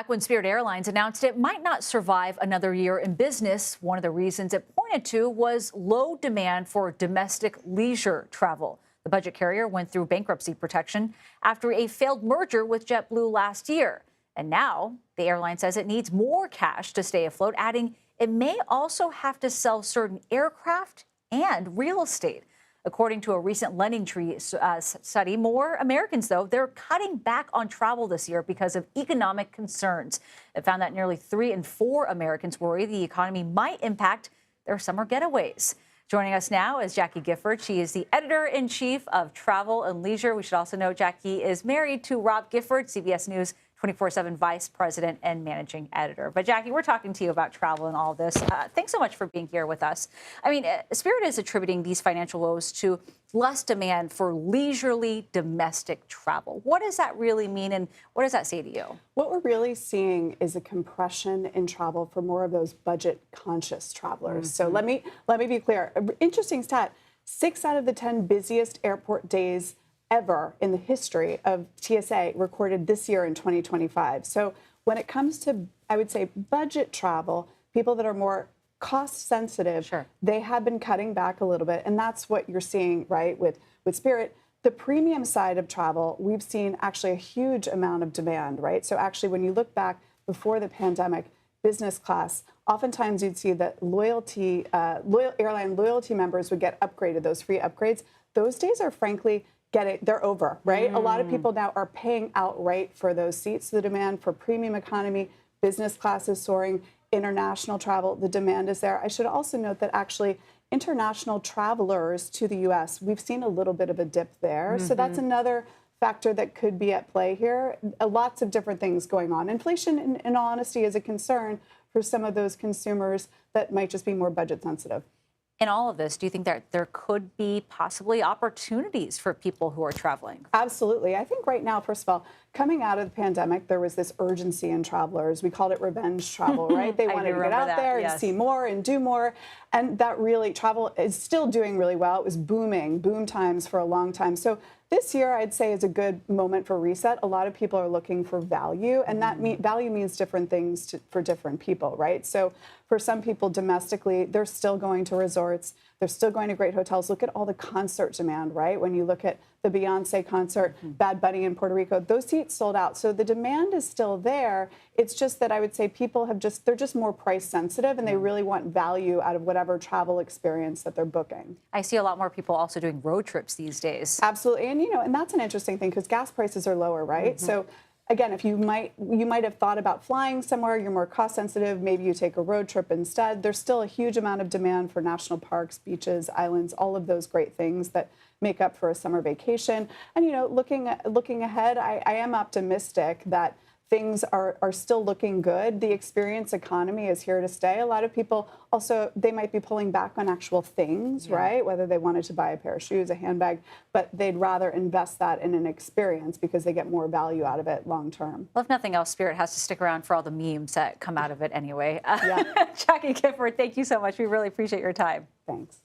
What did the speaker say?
When Spirit Airlines announced it might not survive another year in business, one of the reasons it pointed to was low demand for domestic leisure travel. The budget carrier went through bankruptcy protection after a failed merger with JetBlue last year. And now the airline says it needs more cash to stay afloat, adding it may also have to sell certain aircraft and real estate. According to a recent Lending Tree study, more Americans, though, they're cutting back on travel this year because of economic concerns. It found that nearly 3 in 4 Americans worry the economy might impact their summer getaways. Joining us now is Jacqui Gifford. She is the editor-in-chief of Travel and Leisure. We should also know Jacqui is married to Rob Gifford, CBS News 24/7 vice president and managing editor. But Jacqui, we're talking to you about travel and all of this. Thanks so much for being here with us. I mean, Spirit is attributing these financial woes to less demand for leisurely domestic travel. What does that really mean, and what does that say to you? What we're really seeing is a compression in travel for more of those budget-conscious travelers. So let me be clear. Interesting stat: 6 out of the 10 busiest airport days ever in the history of TSA recorded this year in 2025. So when it comes to, I would say, budget travel, people that are more cost sensitive, Sure, they have been cutting back a little bit. And that's what you're seeing, right, with Spirit. The premium side of travel, we've seen actually a huge amount of demand, right? So actually, when you look back before the pandemic, business class, oftentimes you'd see that airline loyalty members would get upgraded, those free upgrades. Those days are frankly they're over, right? A lot of people now are paying outright for those seats. The demand for premium economy, business class is soaring, international travel, the demand is there. I should also note that actually international travelers to the U.S., we've seen a little bit of a dip there. So that's another factor that could be at play here. Lots of different things going on. Inflation, in all honesty, is a concern for some of those consumers that might just be more budget sensitive. In all of this, do you think that there could be possibly opportunities for people who are traveling? Absolutely. I think right now, first of all, coming out of the pandemic, there was this urgency in travelers. We called it revenge travel, right? They wanted to get out there and see more and do more. And that really, travel is still doing really well. It was boom times for a long time. So this year, I'd say, is a good moment for reset. A lot of people are looking for value, and that value means different things for different people, right? So for some people domestically, they're still going to resorts. They're still going to great hotels. Look at all the concert demand, right? When you look at the Beyonce concert, Bad Bunny in Puerto Rico, those seats sold out. So the demand is still there. It's just that I would say people they're just more price sensitive, and they really want value out of whatever travel experience that they're booking. I see a lot more people also doing road trips these days. Absolutely. And, and that's an interesting thing because gas prices are lower, right? So again, if you might have thought about flying somewhere, you're more cost sensitive, maybe you take a road trip instead. There's still a huge amount of demand for national parks, beaches, islands, all of those great things that make up for a summer vacation. And, looking ahead, I am optimistic that things are still looking good. The experience economy is here to stay. A lot of people also, they might be pulling back on actual things, right? Whether they wanted to buy a pair of shoes, a handbag, but they'd rather invest that in an experience because they get more value out of it long term. Well, if nothing else, Spirit has to stick around for all the memes that come out of it anyway. Jacqui Gifford, thank you so much. We really appreciate your time. Thanks.